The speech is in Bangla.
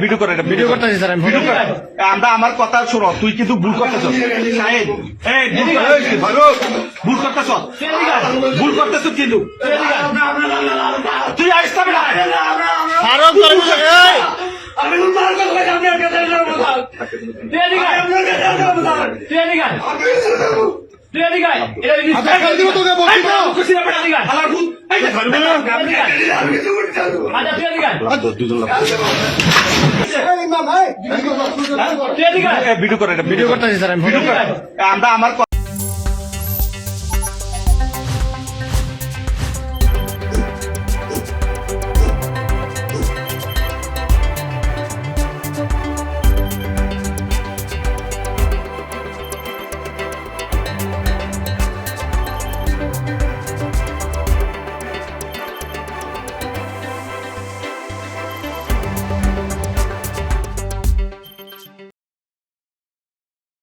ভিডিও করে ভিডিও করতেছি স্যার আমি আমরা আমার কথা শোনো তুই কিন্তু ভুল করতেছ ভুল করতেছ ভুল করতেছ কিন্তু তুই আসতে হবে না ভিডিও করে ভিডিও করতেছি স্যার আমি আমরা আমার